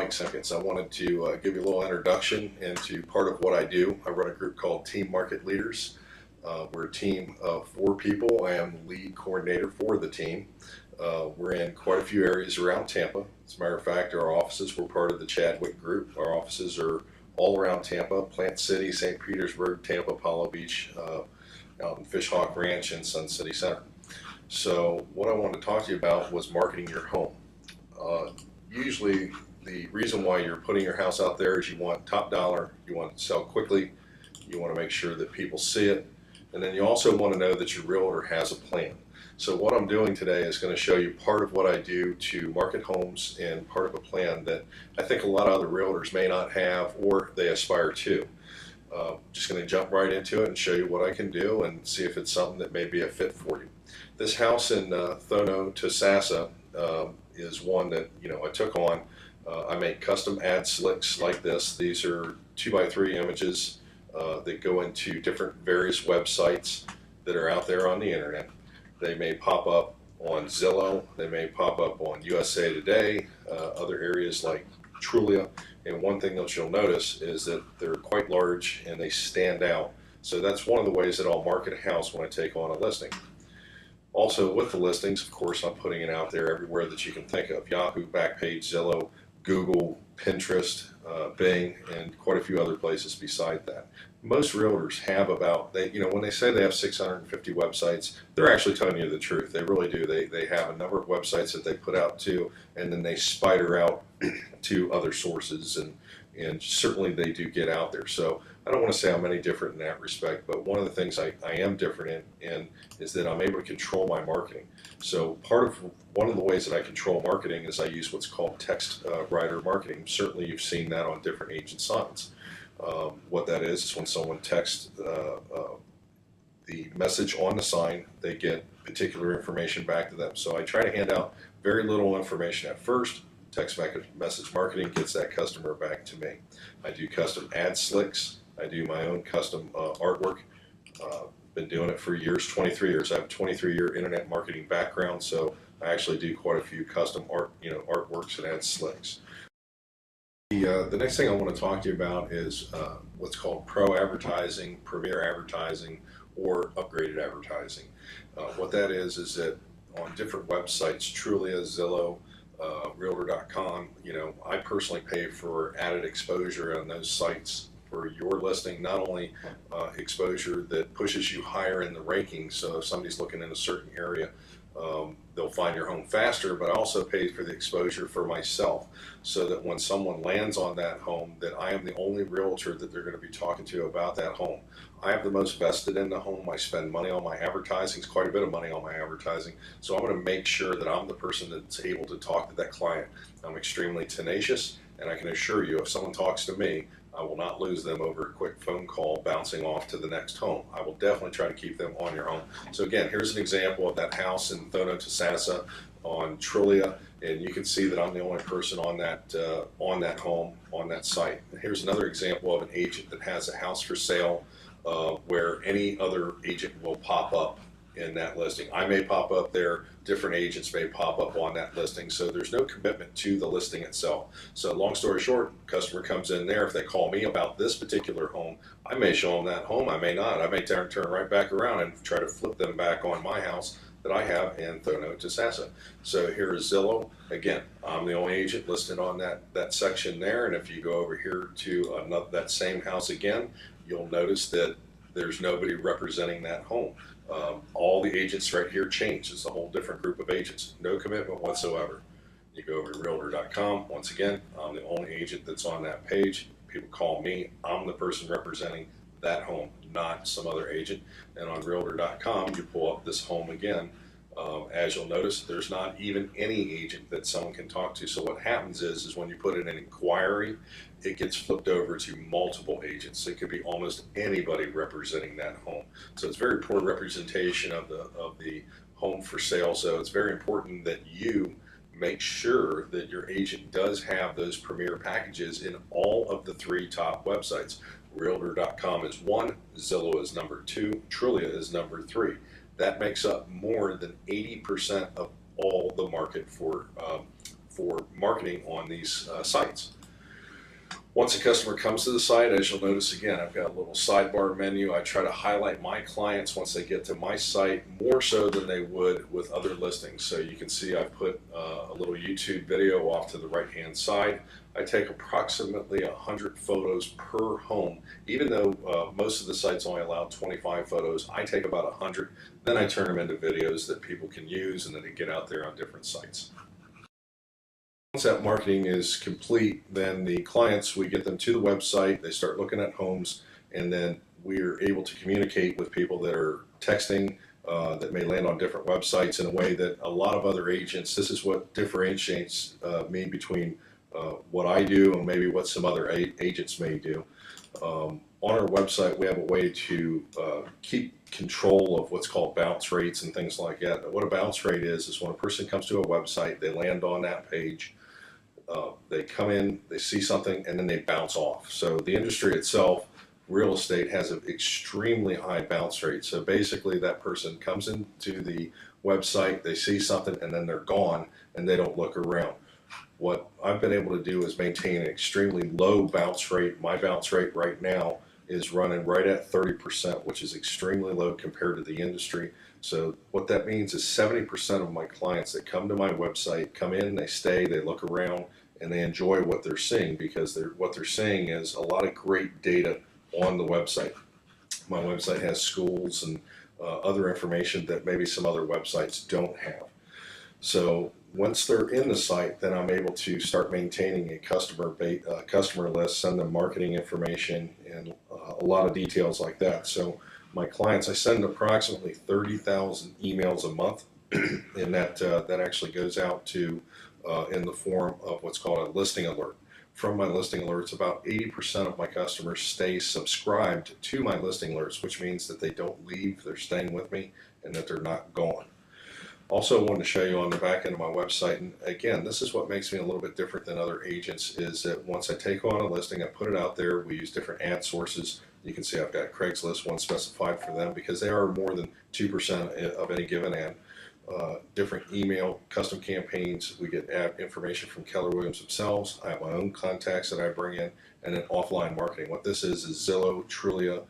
Mike Simpkins. I wanted to give you a little introduction into part of what I do. I run a group called Team Market Leaders. We're a team of 4 people. I am the lead coordinator for the team. We're in quite a few areas around Tampa. As a matter of fact, our offices, we're part of the Chadwick group. Our offices are all around Tampa: Plant City, St. Petersburg, Tampa, Apollo Beach, out in Fishhawk Ranch, and Sun City Center. So what I wanted to talk to you about was marketing your home. Usually the reason why you're putting your house out there is you want top dollar, you want it to sell quickly, you want to make sure that people see it, and then you also want to know that your realtor has a plan. So what I'm doing today is going to show you part of what I do to market homes and part of a plan that I think a lot of other realtors may not have or they aspire to. Just going to jump right into it and show you what I can do and see if it's something that may be a fit for you. This house in Thono to Sassa is one that I took on. I make custom ad slicks like this. These are 2x3 images that go into different various websites that are out there on the internet. They may pop up on Zillow, they may pop up on USA Today, other areas like Trulia. And one thing that you'll notice is that they're quite large and they stand out. So that's one of the ways that I'll market a house when I take on a listing. Also with the listings, of course, I'm putting it out there everywhere that you can think of: Yahoo, Backpage, Zillow, Google, Pinterest, Bing, and quite a few other places beside that. Most realtors have when they say they have 650 websites, they're actually telling you the truth. They really do. They have a number of websites that they put out to, and then they spider out to other sources, and certainly they do get out there. So I don't want to say I'm any different in that respect, but one of the things I am different in is that I'm able to control my marketing. So one of the ways that I control marketing is I use what's called text writer marketing. Certainly you've seen that on different agent signs. What that is when someone texts the message on the sign, they get particular information back to them. So I try to hand out very little information at first. Text message marketing gets that customer back to me. I do custom ad slicks. I do my own custom artwork. Been doing it for years, 23 years. I have a 23-year internet marketing background, so I actually do quite a few custom artworks and ad slicks. The next thing I want to talk to you about is what's called pro advertising, premier advertising, or upgraded advertising. What that is that on different websites, Trulia, Zillow, Realtor.com, I personally pay for added exposure on those sites for your listing. Not only exposure that pushes you higher in the rankings, so if somebody's looking in a certain area, they'll find your home faster, but I also pay for the exposure for myself, so that when someone lands on that home, that I am the only realtor that they're going to be talking to about that home. I have the most vested in the home. I spend money on my advertising, quite a bit of money on my advertising, so I'm going to make sure that I'm the person that's able to talk to that client. I'm extremely tenacious, and I can assure you, if someone talks to me, I will not lose them over a quick phone call bouncing off to the next home. I will definitely try to keep them on your home. So again, here's an example of that house in Thono to Sassa on Trulia, and you can see that I'm the only person on that home, on that site. And here's another example of an agent that has a house for sale where any other agent will pop up in that listing. I may pop up there, different agents may pop up on that listing, so there's no commitment to the listing itself. So long story short, customer comes in there, if they call me about this particular home, I may show them that home, I may not. I may turn right back around and try to flip them back on my house that I have in Thono to Sassa. So here is Zillow. Again, I'm the only agent listed on that section there, and if you go over here to that same house again, you'll notice that there's nobody representing that home. All the agents right here change. It's a whole different group of agents. No commitment whatsoever. You go over to Realtor.com. Once again, I'm the only agent that's on that page. People call me. I'm the person representing that home, not some other agent. And on Realtor.com, you pull up this home again. As you'll notice, there's not even any agent that someone can talk to. So what happens is when you put in an inquiry, it gets flipped over to multiple agents. It could be almost anybody representing that home. So it's very poor representation of the home for sale. So it's very important that you make sure that your agent does have those premier packages in all of the 3 top websites. Realtor.com is 1, Zillow is number 2, Trulia is number 3. That makes up more than 80% of all the market for marketing on these sites. Once a customer comes to the site, as you'll notice again, I've got a little sidebar menu. I try to highlight my clients once they get to my site more so than they would with other listings. So you can see I've put a little YouTube video off to the right hand side. I take approximately 100 photos per home. Even though most of the sites only allow 25 photos, I take about 100. Then I turn them into videos that people can use and then they get out there on different sites. Once that marketing is complete, then the clients, we get them to the website, they start looking at homes, and then we're able to communicate with people that are texting, that may land on different websites in a way that a lot of other agents, this is what differentiates me between what I do and maybe what some other agents may do. On our website, we have a way to keep control of what's called bounce rates and things like that. What a bounce rate is when a person comes to a website, they land on that page, they come in, they see something, and then they bounce off. So the industry itself, real estate, has an extremely high bounce rate. So basically that person comes into the website, they see something, and then they're gone, and they don't look around. What I've been able to do is maintain an extremely low bounce rate. My bounce rate right now is running right at 30%, which is extremely low compared to the industry. So what that means is 70% of my clients that come to my website come in, they stay, they look around, and they enjoy what they're seeing, because what they're seeing is a lot of great data on the website. My website has schools and other information that maybe some other websites don't have. So once they're in the site, then I'm able to start maintaining a customer list, send them marketing information, and a lot of details like that. So my clients, I send approximately 30,000 emails a month, and that actually goes out to in the form of what's called a listing alert. From my listing alerts, about 80% of my customers stay subscribed to my listing alerts, which means that they don't leave, they're staying with me, and that they're not gone. Also, I wanted to show you on the back end of my website, and again, this is what makes me a little bit different than other agents, is that once I take on a listing, I put it out there, we use different ad sources. You can see I've got Craigslist, one specified for them, because they are more than 2% of any given ad. Different email, custom campaigns, we get ad information from Keller Williams themselves. I have my own contacts that I bring in, and then offline marketing. What this is Zillow, Trulia,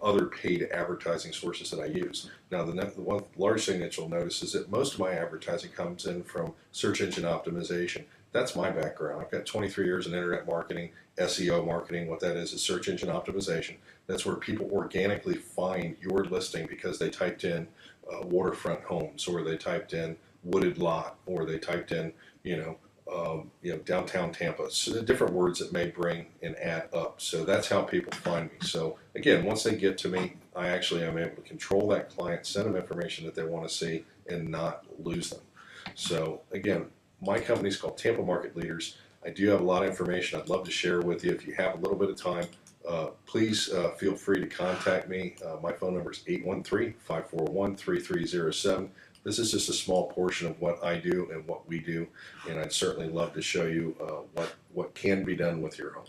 other paid advertising sources that I use. Now, the one large thing that you'll notice is that most of my advertising comes in from search engine optimization. That's my background. I've got 23 years in internet marketing, SEO marketing. What that is search engine optimization. That's where people organically find your listing because they typed in waterfront homes, or they typed in wooded lot, or they typed in, downtown Tampa. So the different words that may bring an ad up. So that's how people find me. So again, once they get to me, I actually am able to control that client, send them information that they want to see, and not lose them. So again, my company is called Tampa Market Leaders. I do have a lot of information I'd love to share with you. If you have a little bit of time, please feel free to contact me. My phone number is 813-541-3307. This is just a small portion of what I do and what we do, and I'd certainly love to show you what can be done with your home.